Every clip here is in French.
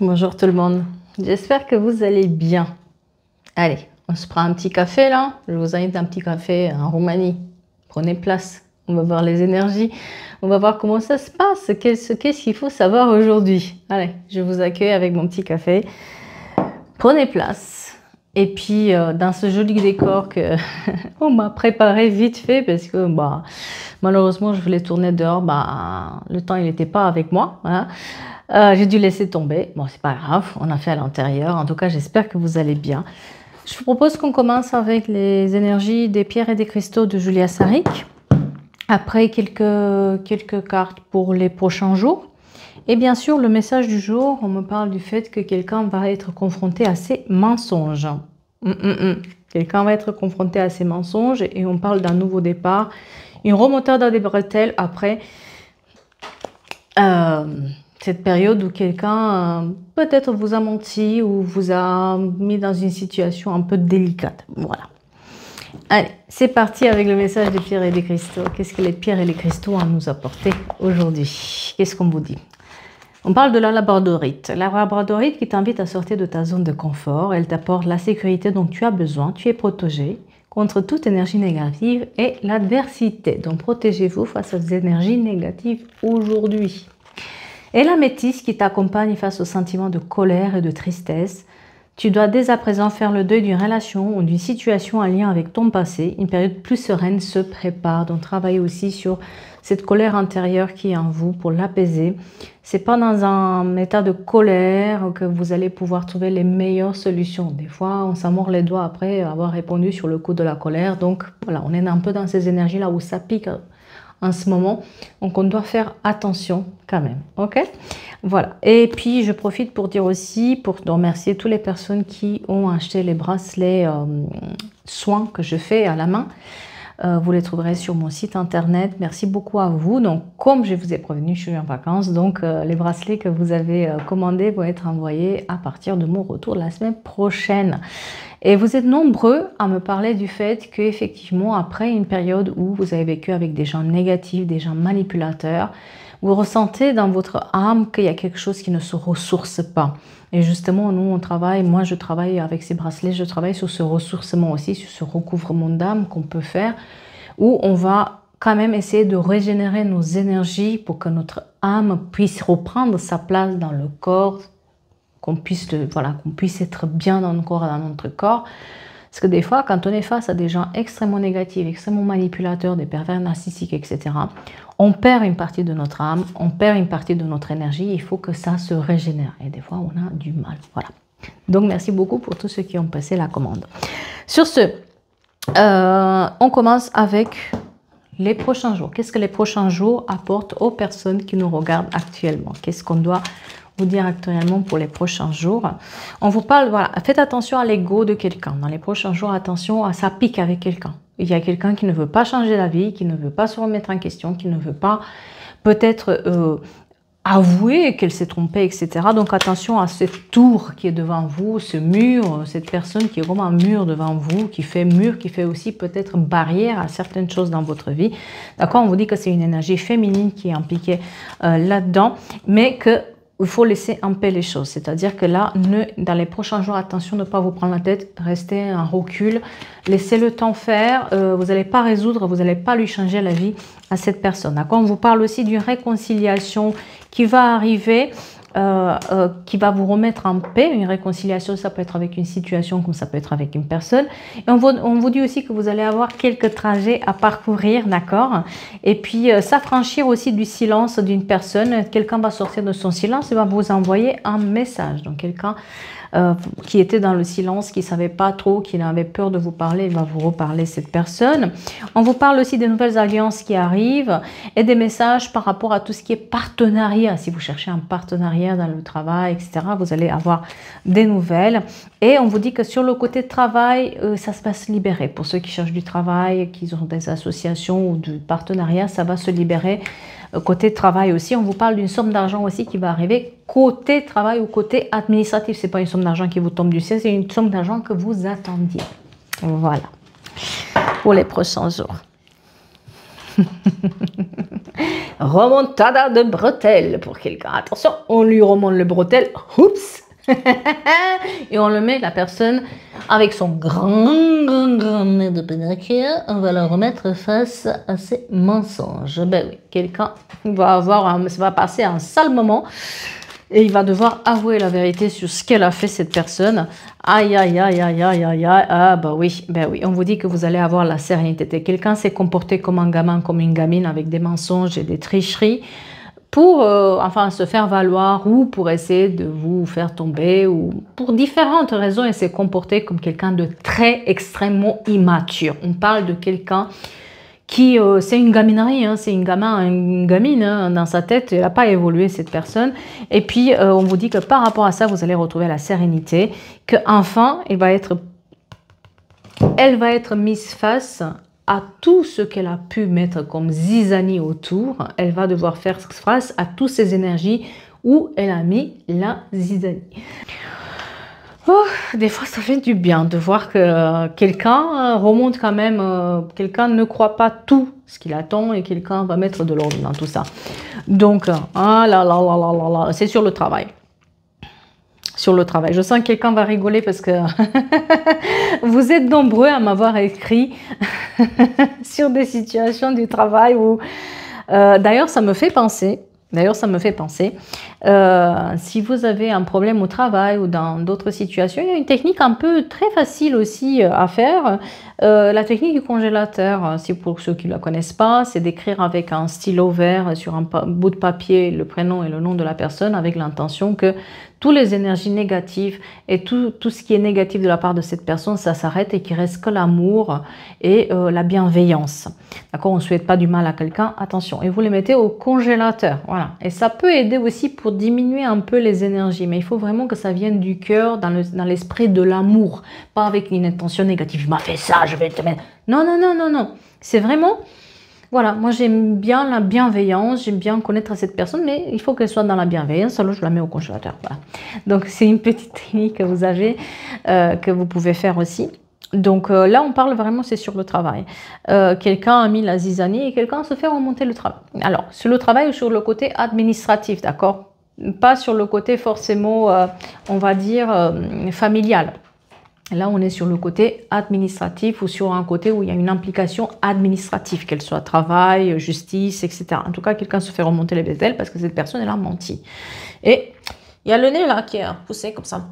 Bonjour tout le monde, j'espère que vous allez bien. Allez, on se prend un petit café là. Je vous invite à un petit café en Roumanie. Prenez place, on va voir les énergies, on va voir comment ça se passe, qu'est-ce qu'il faut savoir aujourd'hui. Allez, je vous accueille avec mon petit café. Prenez place. Et puis dans ce joli décor que on m'a préparé vite fait parce que malheureusement je voulais tourner dehors, le temps il n'était pas avec moi. Voilà. J'ai dû laisser tomber. Bon, c'est pas grave, on a fait à l'intérieur. En tout cas, j'espère que vous allez bien. Je vous propose qu'on commence avec les énergies des pierres et des cristaux de Julia Saric. Après, quelques cartes pour les prochains jours. Et bien sûr, le message du jour, on me parle du fait que quelqu'un va être confronté à ses mensonges. Quelqu'un va être confronté à ses mensonges et on parle d'un nouveau départ. Une remontade des bretelles après cette période où quelqu'un peut-être vous a menti ou vous a mis dans une situation un peu délicate. Voilà. Allez, c'est parti avec le message des pierres et des cristaux. Qu'est-ce que les pierres et les cristaux ont à nous apporter aujourd'hui? Qu'est-ce qu'on vous dit? On parle de la labradorite. La labradorite qui t'invite à sortir de ta zone de confort. Elle t'apporte la sécurité dont tu as besoin. Tu es protégé contre toute énergie négative et l'adversité. Donc, protégez-vous face aux énergies négatives aujourd'hui. Et la métisse qui t'accompagne face aux sentiments de colère et de tristesse. Tu dois dès à présent faire le deuil d'une relation ou d'une situation en lien avec ton passé. Une période plus sereine se prépare. Donc, travaillez aussi sur cette colère intérieure qui est en vous pour l'apaiser. C'est pas dans un état de colère que vous allez pouvoir trouver les meilleures solutions. Des fois, on s'en mord les doigts après avoir répondu sur le coup de la colère. Donc, voilà, on est un peu dans ces énergies-là où ça pique en ce moment. Donc, on doit faire attention quand même. OK? Voilà. Et puis, je profite pour dire aussi, pour remercier toutes les personnes qui ont acheté les bracelets soins que je fais à la main. Vous les trouverez sur mon site internet. Merci beaucoup à vous. Donc, comme je vous ai prévenu, je suis en vacances. Donc, les bracelets que vous avez commandés vont être envoyés à partir de mon retour la semaine prochaine. Et vous êtes nombreux à me parler du fait qu'effectivement, après une période où vous avez vécu avec des gens négatifs, des gens manipulateurs, vous ressentez dans votre âme qu'il y a quelque chose qui ne se ressource pas. Et justement, nous, on travaille, moi je travaille avec ces bracelets, je travaille sur ce ressourcement aussi, sur ce recouvrement d'âme qu'on peut faire, où on va quand même essayer de régénérer nos énergies pour que notre âme puisse reprendre sa place dans le corps, qu'on puisse être bien dans notre corps. Parce que des fois, quand on est face à des gens extrêmement négatifs, extrêmement manipulateurs, des pervers narcissiques, etc., on perd une partie de notre âme, on perd une partie de notre énergie. Il faut que ça se régénère. Et des fois, on a du mal. Voilà. Donc, merci beaucoup pour tous ceux qui ont passé la commande. Sur ce, on commence avec les prochains jours. Qu'est-ce que les prochains jours apportent aux personnes qui nous regardent actuellement? Qu'est-ce qu'on doit vous dire actuellement pour les prochains jours? On vous parle, voilà, faites attention à l'ego de quelqu'un. Dans les prochains jours, attention à ça pique avec quelqu'un. Il y a quelqu'un qui ne veut pas changer la vie, qui ne veut pas se remettre en question, qui ne veut pas peut-être avouer qu'elle s'est trompée, etc. Donc attention à cette tour qui est devant vous, ce mur, cette personne qui est comme un mur devant vous, qui fait mur, qui fait aussi peut-être barrière à certaines choses dans votre vie. D'accord? On vous dit que c'est une énergie féminine qui est impliquée là-dedans, mais que il faut laisser en paix les choses. C'est-à-dire que là, dans les prochains jours, attention de ne pas vous prendre la tête, restez en recul, laissez le temps faire. Vous n'allez pas résoudre, vous n'allez pas lui changer la vie à cette personne. D'accord? On vous parle aussi d'une réconciliation qui va arriver, qui va vous remettre en paix. Une réconciliation, ça peut être avec une situation comme ça peut être avec une personne. Et on vous dit aussi que vous allez avoir quelques trajets à parcourir, d'accord? Et puis s'affranchir aussi du silence d'une personne. Quelqu'un va sortir de son silence et va vous envoyer un message. Donc quelqu'un qui était dans le silence, qui ne savait pas trop, qui avait peur de vous parler, il va vous reparler, cette personne. On vous parle aussi des nouvelles alliances qui arrivent et des messages par rapport à tout ce qui est partenariat. Si vous cherchez un partenariat dans le travail, etc., vous allez avoir des nouvelles. Et on vous dit que sur le côté travail, ça va se libérer. Pour ceux qui cherchent du travail, qui ont des associations ou du partenariat, ça va se libérer. Côté travail aussi, on vous parle d'une somme d'argent aussi qui va arriver côté travail ou côté administratif. Ce n'est pas une somme d'argent qui vous tombe du ciel, c'est une somme d'argent que vous attendiez. Voilà, pour les prochains jours. Remontada de bretelles pour quelqu'un. Attention, on lui remonte le bretelle. Oups. Et on le met, la personne, avec son grand nez de Pinocchio, on va le remettre face à ses mensonges. Ben oui, quelqu'un va passer un sale moment et il va devoir avouer la vérité sur ce qu'elle a fait, cette personne. Aïe, aïe, aïe, aïe, aïe, aïe, aïe. Ah, ben oui, on vous dit que vous allez avoir la sérénité. Quelqu'un s'est comporté comme un gamin, comme une gamine, avec des mensonges et des tricheries, pour enfin se faire valoir ou pour essayer de vous faire tomber ou pour différentes raisons, il s'est comporté comme quelqu'un de très extrêmement immature. On parle de quelqu'un qui, c'est une gaminerie, hein, c'est une gamine hein, dans sa tête, elle n'a pas évolué cette personne. Et puis on vous dit que par rapport à ça, vous allez retrouver la sérénité, qu'enfin elle va être mise face à tout ce qu'elle a pu mettre comme zizanie autour. Elle va devoir faire face à toutes ces énergies où elle a mis la zizanie. Oh, des fois, ça fait du bien de voir que quelqu'un remonte quand même, quelqu'un ne croit pas tout ce qu'il attend et quelqu'un va mettre de l'ordre dans tout ça. Donc, ah là là là là là là, c'est sur le travail. Sur le travail. Je sens que quelqu'un va rigoler parce que vous êtes nombreux à m'avoir écrit sur des situations du travail où... D'ailleurs, ça me fait penser... si vous avez un problème au travail ou dans d'autres situations, il y a une technique un peu très facile aussi à faire. La technique du congélateur, pour ceux qui ne la connaissent pas, c'est d'écrire avec un stylo vert sur un bout de papier le prénom et le nom de la personne avec l'intention que toutes les énergies négatives et tout ce qui est négatif de la part de cette personne, ça s'arrête et qu'il reste que l'amour et la bienveillance. D'accord, on ne souhaite pas du mal à quelqu'un, attention. Et vous les mettez au congélateur, voilà. Et ça peut aider aussi pour diminuer un peu les énergies, mais il faut vraiment que ça vienne du cœur, dans l'esprit de l'amour, pas avec une intention négative. Je m'as fait ça, je vais te mettre... Non, non, non, non, non. C'est vraiment... Voilà, moi j'aime bien la bienveillance, j'aime bien connaître cette personne, mais il faut qu'elle soit dans la bienveillance, alors je la mets au congélateur. Voilà. Donc c'est une petite technique que vous avez, que vous pouvez faire aussi. Donc là on parle vraiment, c'est sur le travail. Quelqu'un a mis la zizanie et quelqu'un se fait remonter le travail. Alors sur le travail ou sur le côté administratif, d'accord? Pas sur le côté forcément, on va dire, familial. Là, on est sur le côté administratif ou sur un côté où il y a une implication administrative, qu'elle soit travail, justice, etc. En tout cas, quelqu'un se fait remonter les bretelles parce que cette personne, elle a menti. Et il y a le nez là qui est poussé comme ça.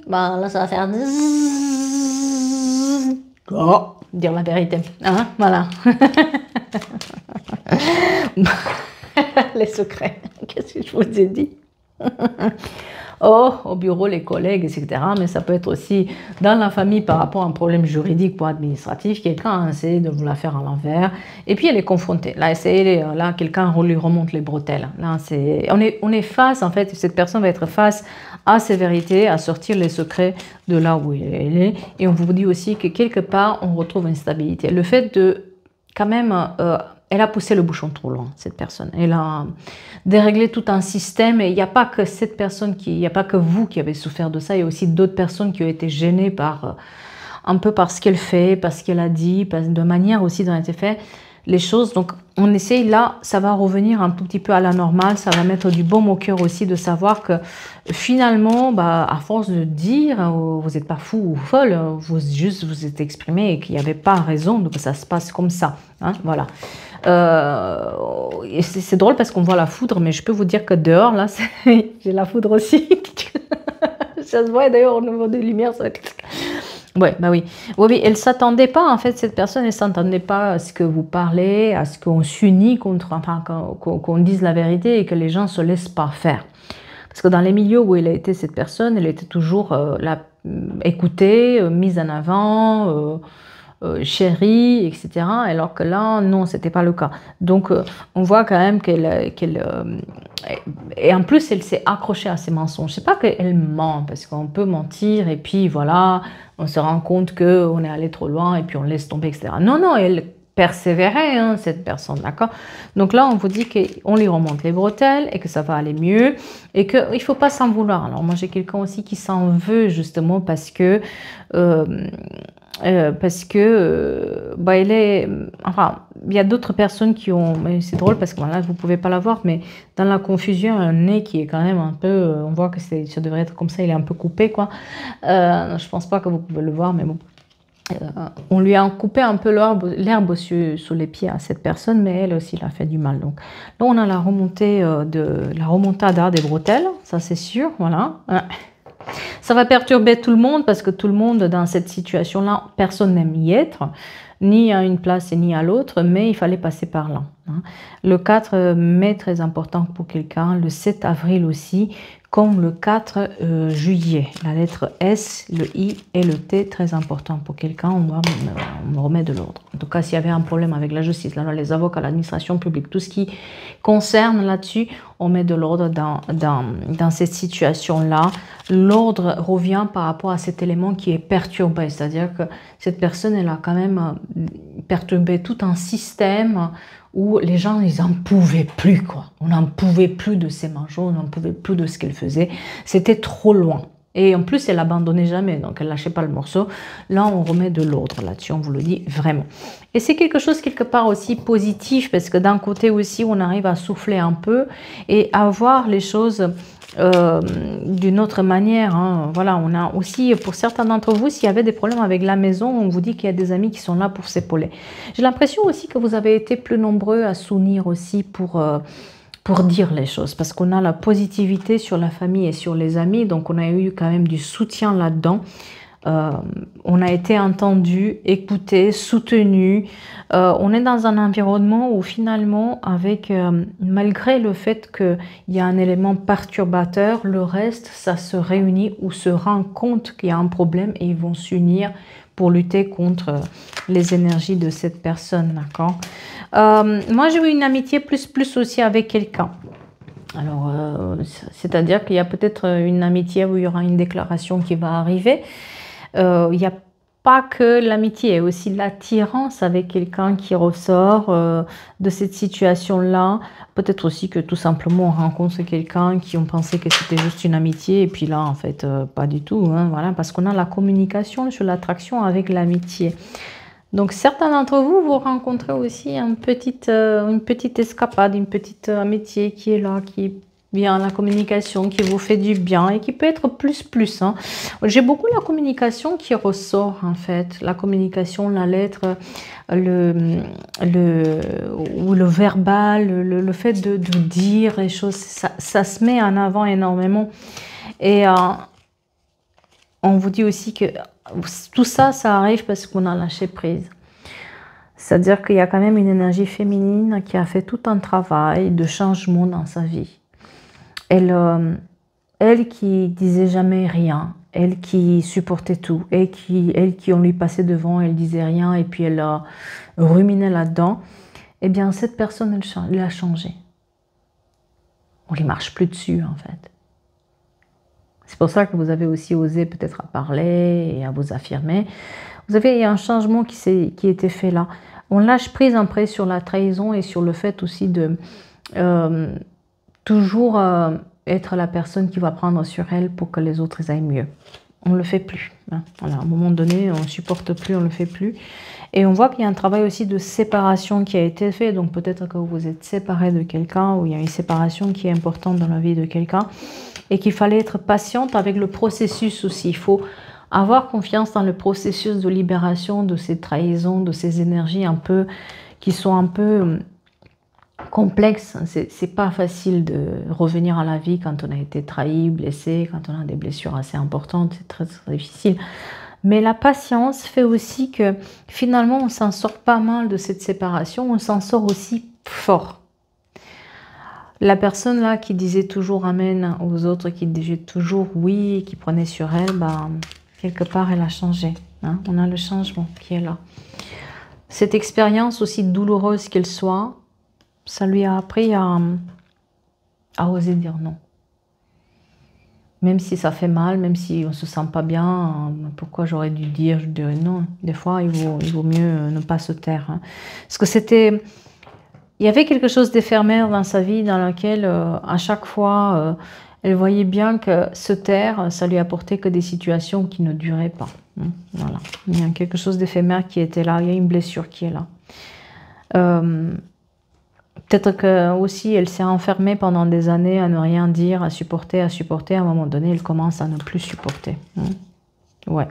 Bah, là, ça va faire... Oh, dire la vérité. Hein, voilà. Les secrets. Qu'est-ce que je vous ai dit? Oh, au bureau, les collègues, etc. Mais ça peut être aussi dans la famille par rapport à un problème juridique ou administratif. Quelqu'un a essayé de vous la faire à l'envers. Et puis, elle est confrontée. Là, là quelqu'un lui remonte les bretelles. Là, on est face, en fait, cette personne va être face à ses vérités, à sortir les secrets de là où elle est. Et on vous dit aussi que quelque part, on retrouve une stabilité. Le fait de, quand même... elle a poussé le bouchon trop loin, cette personne. Elle a déréglé tout un système et il n'y a pas que cette personne il n'y a pas que vous qui avez souffert de ça, il y a aussi d'autres personnes qui ont été gênées un peu par ce qu'elle fait, par ce qu'elle a dit, de manière aussi dont elle a fait les choses. Donc on essaye là, ça va revenir un tout petit peu à la normale, ça va mettre du baume au cœur aussi de savoir que finalement, à force de dire, vous n'êtes pas fou ou folle, vous êtes exprimé et qu'il n'y avait pas raison, donc ça se passe comme ça. Hein, voilà. C'est drôle parce qu'on voit la foudre, mais je peux vous dire que dehors, là, j'ai la foudre aussi. Ça se voit d'ailleurs au niveau des lumières. Ça... Ouais, bah oui. Oui, elle ne s'attendait pas, en fait, cette personne, elle ne s'attendait pas à ce que vous parlez, à ce qu'on s'unit contre, enfin, qu'on dise la vérité et que les gens ne se laissent pas faire. Parce que dans les milieux où elle a été, cette personne, elle était toujours écoutée, mise en avant, chérie, etc. Alors que là, non, c'était pas le cas. Donc, on voit quand même et en plus, elle s'est accrochée à ses mensonges. C'est pas qu'elle ment, parce qu'on peut mentir et puis voilà, on se rend compte qu'on est allé trop loin et puis on laisse tomber, etc. Non, non, elle persévérait, hein, cette personne, d'accord? Donc là, on vous dit qu'on lui remonte les bretelles et que ça va aller mieux et qu'il ne faut pas s'en vouloir. Alors moi, j'ai quelqu'un aussi qui s'en veut justement parce que parce que bah, enfin, il y a d'autres personnes qui ont, mais c'est drôle parce que voilà, vous pouvez pas la voir, mais dans la confusion, un nez qui est quand même un peu, on voit que ça devrait être comme ça, il est un peu coupé, quoi. Je pense pas que vous pouvez le voir, mais bon. On lui a coupé un peu l'herbe sous les pieds à cette personne, mais elle aussi, l'a fait du mal. Donc là, on a la remontada des bretelles, ça c'est sûr, voilà. Ça va perturber tout le monde parce que tout le monde dans cette situation-là, personne n'aime y être, ni à une place et ni à l'autre, mais il fallait passer par là. Le 4 mai, très important pour quelqu'un, le 7 avril aussi, comme le 4 juillet. La lettre S, le I et le T, très important pour quelqu'un, on remet de l'ordre. En tout cas, s'il y avait un problème avec la justice, là, les avocats, l'administration publique, tout ce qui concerne là-dessus, on met de l'ordre dans cette situation-là. L'ordre revient par rapport à cet élément qui est perturbé, c'est-à-dire que cette personne, elle a quand même perturbé tout un système où les gens, ils n'en pouvaient plus, quoi. On n'en pouvait plus de ses manchots, on n'en pouvait plus de ce qu'elle faisait. C'était trop loin. Et en plus, elle n'abandonnait jamais, donc elle ne lâchait pas le morceau. Là, on remet de l'ordre là-dessus, on vous le dit vraiment. Et c'est quelque chose, quelque part, aussi positif, parce que d'un côté aussi, on arrive à souffler un peu et à voir les choses d'une autre manière. Hein. Voilà, on a aussi, pour certains d'entre vous, s'il y avait des problèmes avec la maison, on vous dit qu'il y a des amis qui sont là pour s'épauler. J'ai l'impression aussi que vous avez été plus nombreux à s'unir aussi pour dire les choses, parce qu'on a la positivité sur la famille et sur les amis, donc on a eu quand même du soutien là-dedans. On a été entendu, écouté, soutenu. On est dans un environnement où finalement, malgré le fait qu'il y a un élément perturbateur, le reste, ça se réunit ou se rend compte qu'il y a un problème et ils vont s'unir pour lutter contre les énergies de cette personne, d'accord? Moi, j'ai eu une amitié plus aussi avec quelqu'un. Alors, c'est-à-dire qu'il y a peut-être une amitié où il y aura une déclaration qui va arriver. Il n'y a pas que l'amitié, il y a aussi l'attirance avec quelqu'un qui ressort de cette situation-là. Peut-être aussi que tout simplement on rencontre quelqu'un qui ont pensé que c'était juste une amitié et puis là en fait pas du tout. Hein, voilà, parce qu'on a la communication sur l'attraction avec l'amitié. Donc certains d'entre vous, vous rencontrez aussi une petite escapade, une petite amitié qui est là, qui est bien la communication, qui vous fait du bien et qui peut être plus. Hein. J'ai beaucoup la communication qui ressort en fait, la communication, la lettre, le verbal, le fait de dire les choses, ça se met en avant énormément. Et on vous dit aussi que tout ça, ça arrive parce qu'on a lâché prise. C'est-à-dire qu'il y a quand même une énergie féminine qui a fait tout un travail de changement dans sa vie. Elle qui disait jamais rien, elle qui supportait tout, elle qui on lui passait devant, elle disait rien et puis elle ruminait là-dedans, eh bien cette personne, elle a changé. On ne lui marche plus dessus en fait. C'est pour ça que vous avez aussi osé peut-être à parler et à vous affirmer. Il y a un changement qui a été fait là. On lâche prise après sur la trahison et sur le fait aussi de toujours être la personne qui va prendre sur elle pour que les autres aillent mieux. On ne le fait plus. Hein. Voilà, à un moment donné, on ne supporte plus, on ne le fait plus. Et on voit qu'il y a un travail aussi de séparation qui a été fait. Donc peut-être que vous vous êtes séparé de quelqu'un ou il y a une séparation qui est importante dans la vie de quelqu'un et qu'il fallait être patiente avec le processus aussi. Il faut avoir confiance dans le processus de libération de ces trahisons, de ces énergies qui sont un peu complexes. C'est pas facile de revenir à la vie quand on a été trahi, blessé, quand on a des blessures assez importantes, c'est très, très difficile. Mais la patience fait aussi que finalement on s'en sort pas mal de cette séparation, on s'en sort aussi fort. La personne là qui disait toujours amen aux autres, qui disait toujours oui, qui prenait sur elle, bah, quelque part elle a changé. Hein. On a le changement qui est là. Cette expérience, aussi douloureuse qu'elle soit, ça lui a appris à oser dire non. Même si ça fait mal, même si on ne se sent pas bien, pourquoi j'aurais dû dire, je dirais non. Des fois, il vaut mieux ne pas se taire. Hein. Parce que il y avait quelque chose d'éphémère dans sa vie dans lequel, à chaque fois, Elle voyait bien que se taire, ça lui apportait que des situations qui ne duraient pas. Voilà. Il y a quelque chose d'éphémère qui était là, il y a une blessure qui est là. Peut-être que aussi elle s'est enfermée pendant des années à ne rien dire, à supporter. À un moment donné, elle commence à ne plus supporter. Ouais.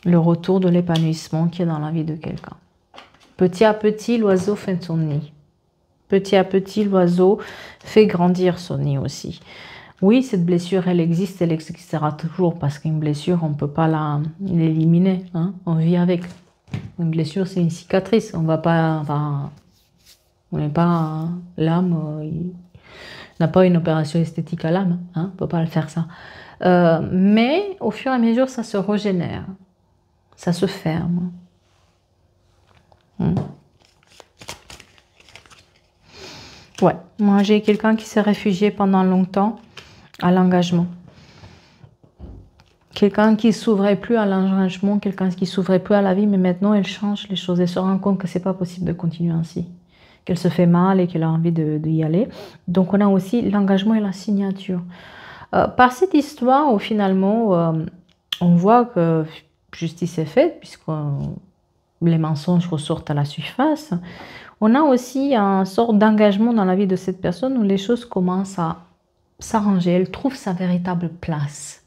Le retour de l'épanouissement qui est dans la vie de quelqu'un. Petit à petit, l'oiseau fait son nid. Petit à petit, l'oiseau fait grandir son nid aussi. Oui, cette blessure, elle existe, elle existera toujours parce qu'une blessure, on ne peut pas l'éliminer. Hein? On vit avec. Une blessure, c'est une cicatrice. On va pas... Enfin, on n'est pas... L'âme n'a pas une opération esthétique à l'âme. Hein? On ne peut pas le faire ça. Mais au fur et à mesure, ça se régénère. Ça se ferme. Ouais, moi j'ai quelqu'un qui s'est réfugié pendant longtemps à l'engagement. Quelqu'un qui s'ouvrait plus à l'engagement, quelqu'un qui s'ouvrait plus à la vie, mais maintenant elle change les choses. Elle se rend compte que c'est pas possible de continuer ainsi, qu'elle se fait mal et qu'elle a envie d'y aller. Donc on a aussi l'engagement et la signature. Par cette histoire où finalement on voit que justice est faite puisque les mensonges ressortent à la surface. On a aussi une sorte d'engagement dans la vie de cette personne où les choses commencent à s'arranger. Elle trouve sa véritable place.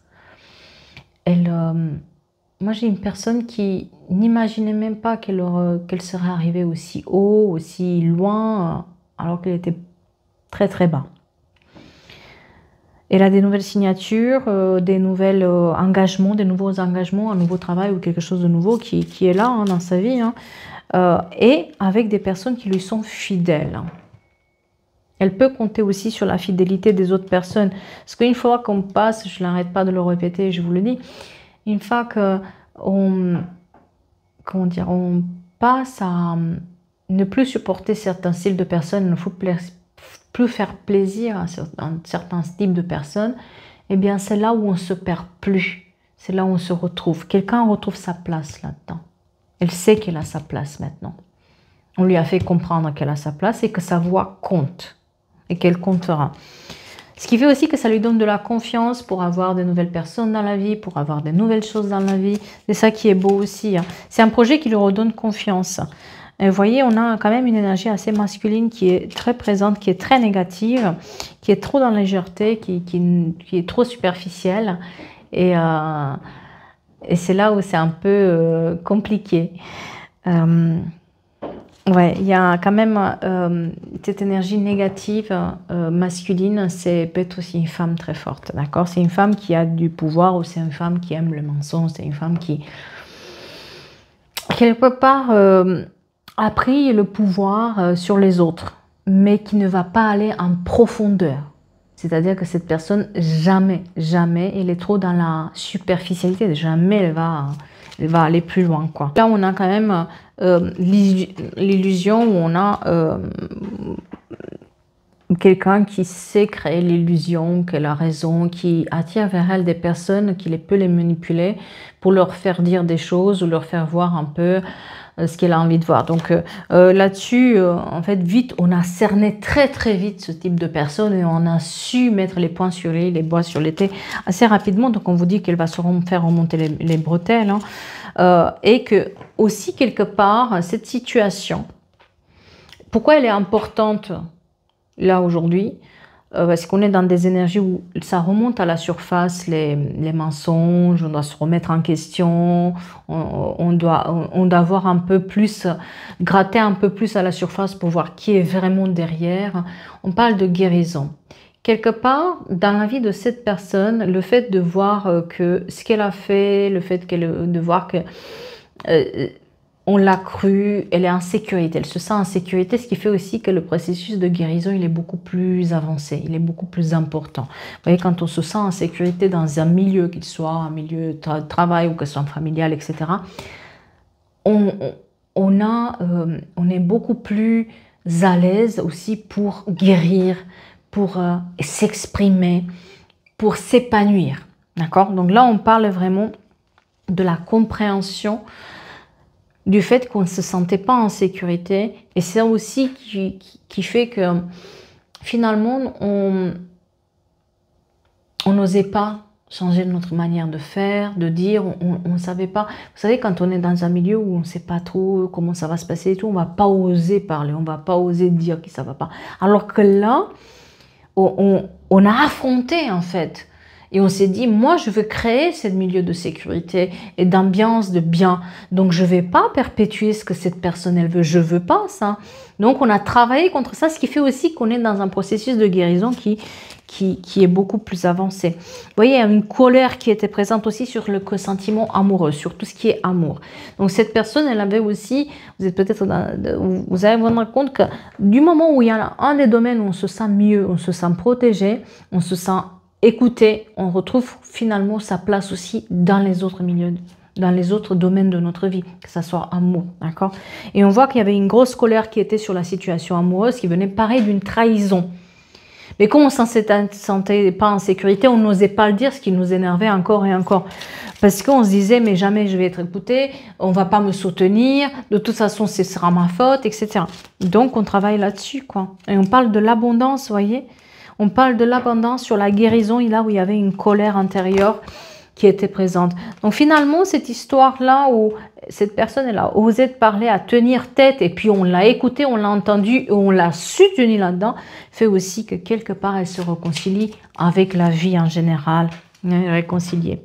Moi, j'ai une personne qui n'imaginait même pas qu'elle serait arrivée aussi haut, aussi loin, alors qu'elle était très très bas. Elle a des nouvelles signatures, des nouveaux engagements, un nouveau travail ou quelque chose de nouveau qui est là hein, dans sa vie. Hein. Et avec des personnes qui lui sont fidèles. Elle peut compter aussi sur la fidélité des autres personnes. Parce qu'une fois qu'on passe, je n'arrête pas de le répéter, je vous le dis, une fois qu'on on passe à ne plus supporter certains styles de personnes, il ne faut plus faire plaisir à certains types de personnes, eh bien c'est là où on ne se perd plus. C'est là où on se retrouve. Quelqu'un retrouve sa place là-dedans. Elle sait qu'elle a sa place maintenant. On lui a fait comprendre qu'elle a sa place et que sa voix compte et qu'elle comptera. Ce qui fait aussi que ça lui donne de la confiance pour avoir de nouvelles personnes dans la vie, pour avoir de nouvelles choses dans la vie. C'est ça qui est beau aussi. Hein. C'est un projet qui lui redonne confiance. Et vous voyez, on a quand même une énergie assez masculine qui est très présente, qui est très négative, qui est trop dans la légèreté, qui est trop superficielle. Et c'est là où c'est un peu compliqué. Ouais, il y a quand même cette énergie négative masculine, c'est peut-être aussi une femme très forte, d'accord? C'est une femme qui a du pouvoir ou c'est une femme qui aime le mensonge, c'est une femme qui, quelque part, a pris le pouvoir sur les autres, mais qui ne va pas aller en profondeur. C'est-à-dire que cette personne, jamais, elle est trop dans la superficialité, jamais elle va aller plus loin, quoi. Là, on a quand même l'illusion où on a quelqu'un qui sait créer l'illusion, qui a raison, qui attire vers elle des personnes, qui peut les manipuler pour leur faire dire des choses ou leur faire voir un peu ce qu'elle a envie de voir. Donc là-dessus, en fait, vite, on a cerné très très vite ce type de personne et on a su mettre les points sur les bois sur les T assez rapidement. Donc on vous dit qu'elle va se faire remonter les bretelles. Hein. Et que aussi quelque part, cette situation, pourquoi elle est importante là aujourd'hui, parce qu'on est dans des énergies où ça remonte à la surface, les mensonges, on doit se remettre en question, on doit voir un peu plus, gratter un peu plus à la surface pour voir qui est vraiment derrière. On parle de guérison. Quelque part, dans la vie de cette personne, le fait de voir que ce qu'elle a fait, le fait de voir que on l'a cru, elle est en sécurité, elle se sent en sécurité, ce qui fait aussi que le processus de guérison, il est beaucoup plus avancé, il est beaucoup plus important. Vous voyez, quand on se sent en sécurité dans un milieu, qu'il soit un milieu de travail ou que ce soit familial, etc., on est beaucoup plus à l'aise aussi pour guérir, pour s'exprimer, pour s'épanouir. D'accord? Donc là, on parle vraiment de la compréhension du fait qu'on ne se sentait pas en sécurité. Et c'est aussi qui fait que finalement, on n'osait pas changer notre manière de faire, de dire, on ne savait pas. Vous savez, quand on est dans un milieu où on ne sait pas trop comment ça va se passer et tout, on ne va pas oser parler, on ne va pas oser dire que ça ne va pas. Alors que là, on a affronté en fait. Et on s'est dit, moi, je veux créer ce milieu de sécurité et d'ambiance, de bien. Donc, je ne vais pas perpétuer ce que cette personne, elle veut. Je ne veux pas ça. Donc, on a travaillé contre ça, ce qui fait aussi qu'on est dans un processus de guérison qui est beaucoup plus avancé. Vous voyez, il y a une colère qui était présente aussi sur le sentiment amoureux, sur tout ce qui est amour. Donc, cette personne, elle avait aussi, vous êtes peut-être, vous allez vous rendre compte que du moment où il y a un des domaines où on se sent mieux, on se sent protégé, on se sent écoutez, on retrouve finalement sa place aussi dans les autres milieux, dans les autres domaines de notre vie, que ce soit amour, d'accord? Et on voit qu'il y avait une grosse colère qui était sur la situation amoureuse, qui venait pareil d'une trahison. Mais comme on ne se sentait pas en sécurité, on n'osait pas le dire, ce qui nous énervait encore et encore. Parce qu'on se disait, mais jamais je vais être écouté, on ne va pas me soutenir, de toute façon, ce sera ma faute, etc. Donc, on travaille là-dessus, quoi. Et on parle de l'abondance, vous voyez? On parle de l'abondance sur la guérison, là où il y avait une colère intérieure qui était présente. Donc finalement, cette histoire-là où cette personne, elle a osé parler, à tenir tête, et puis on l'a écouté, on l'a entendu, et on l'a soutenu là-dedans, fait aussi que quelque part, elle se réconcilie avec la vie en général. Réconciliée.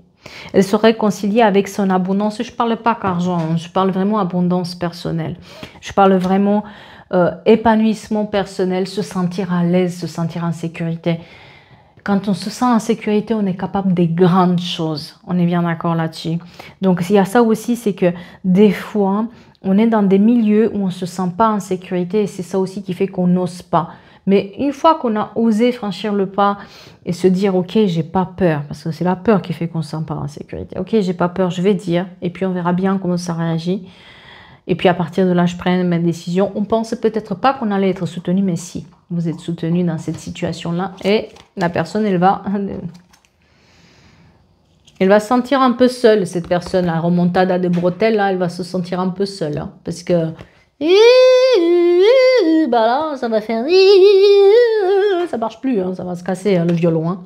Elle se réconcilie avec son abondance. Je ne parle pas qu'argent, je parle vraiment abondance personnelle. Je parle vraiment épanouissement personnel, se sentir à l'aise, se sentir en sécurité. Quand on se sent en sécurité, on est capable des grandes choses. On est bien d'accord là-dessus. Donc, il y a ça aussi, c'est que des fois, on est dans des milieux où on ne se sent pas en sécurité et c'est ça aussi qui fait qu'on n'ose pas. Mais une fois qu'on a osé franchir le pas et se dire, ok, j'ai pas peur, parce que c'est la peur qui fait qu'on ne se sent pas en sécurité. Ok, j'ai pas peur, je vais dire, et puis on verra bien comment ça réagit. Et puis à partir de là, je prends mes décisions. On ne pensait peut-être pas qu'on allait être soutenu, mais si, vous êtes soutenu dans cette situation-là. Et la personne, elle va se sentir un peu seule, cette personne. La remontada de bretelles, là, elle va se sentir un peu seule. Hein, parce que, bah là, ça va faire... Ça marche plus, hein, ça va se casser, hein, le violon. Hein.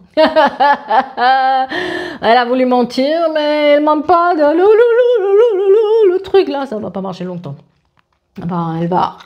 Elle a voulu mentir, mais elle ment pas de le truc là, ça va pas marcher longtemps. Bah, elle va...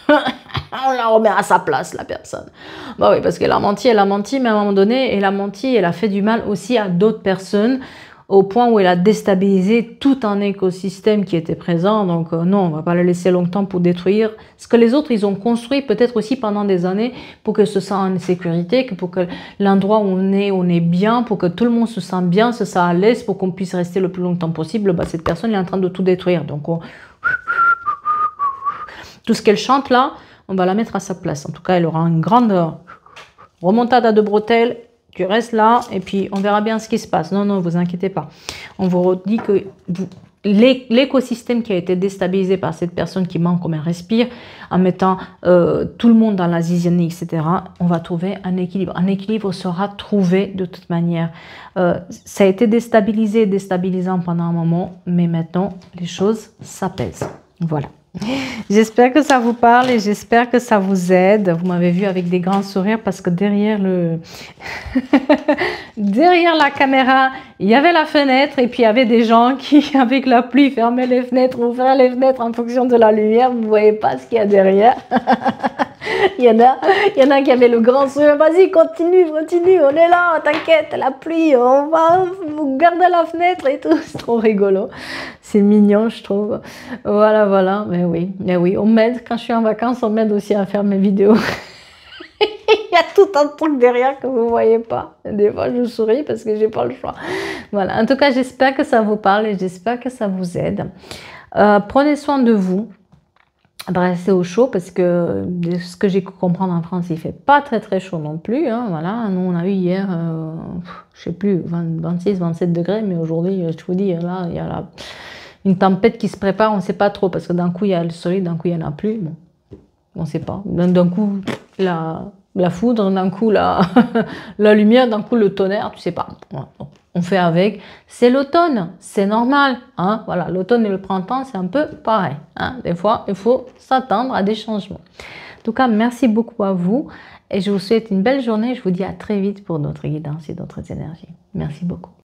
On la remet à sa place, la personne. Bah oui, parce qu'elle a menti, mais à un moment donné, elle a menti, elle a fait du mal aussi à d'autres personnes, au point où elle a déstabilisé tout un écosystème qui était présent. Donc non, on ne va pas le laisser longtemps pour détruire ce que les autres, ils ont construit peut-être aussi pendant des années pour que ce soit en sécurité, que pour que l'endroit où on est bien, pour que tout le monde se sente bien, se sent à l'aise, pour qu'on puisse rester le plus longtemps possible. Bah, cette personne est en train de tout détruire. Donc tout ce qu'elle chante là, on va la mettre à sa place. En tout cas, elle aura une grande remontada de bretelles. Tu restes là et puis on verra bien ce qui se passe. Non, non, vous inquiétez pas. On vous redit que l'écosystème qui a été déstabilisé par cette personne qui ment comme elle respire, en mettant tout le monde dans la zizanie, etc., on va trouver un équilibre. Un équilibre sera trouvé de toute manière. Ça a été déstabilisant pendant un moment, mais maintenant, les choses s'apaisent. Voilà. J'espère que ça vous parle et j'espère que ça vous aide. Vous m'avez vu avec des grands sourires parce que derrière derrière la caméra, il y avait la fenêtre et puis il y avait des gens qui, avec la pluie, fermaient les fenêtres, ouvraient les fenêtres en fonction de la lumière. Vous ne voyez pas ce qu'il y a derrière. Il y en a qui avaient le grand sourire. Vas-y, continue, on est là, t'inquiète, la pluie, on va garder la fenêtre et tout. C'est trop rigolo. C'est mignon, je trouve. Voilà. Mais oui, on m'aide. Quand je suis en vacances, on m'aide aussi à faire mes vidéos. Il y a tout un truc derrière que vous ne voyez pas. Des fois, je souris parce que je n'ai pas le choix. Voilà. En tout cas, j'espère que ça vous parle et j'espère que ça vous aide. Prenez soin de vous. Restez au chaud parce que de ce que j'ai pu comprendre en France, il ne fait pas très chaud non plus. Hein, voilà. Nous, on a eu hier, je ne sais plus, 26, 27 degrés. Mais aujourd'hui, je vous dis, là, il y a une tempête qui se prépare. On ne sait pas trop parce que d'un coup, il y a le soleil, d'un coup, il n'y en a plus. Bon, on ne sait pas. D'un coup, la foudre, d'un coup, la lumière, d'un coup, le tonnerre, tu ne sais pas. Voilà. On fait avec. C'est l'automne, c'est normal. Hein, voilà, l'automne et le printemps, c'est un peu pareil. Hein, des fois, il faut s'attendre à des changements. En tout cas, merci beaucoup à vous. Et je vous souhaite une belle journée. Je vous dis à très vite pour d'autres guidances et d'autres énergies. Merci beaucoup.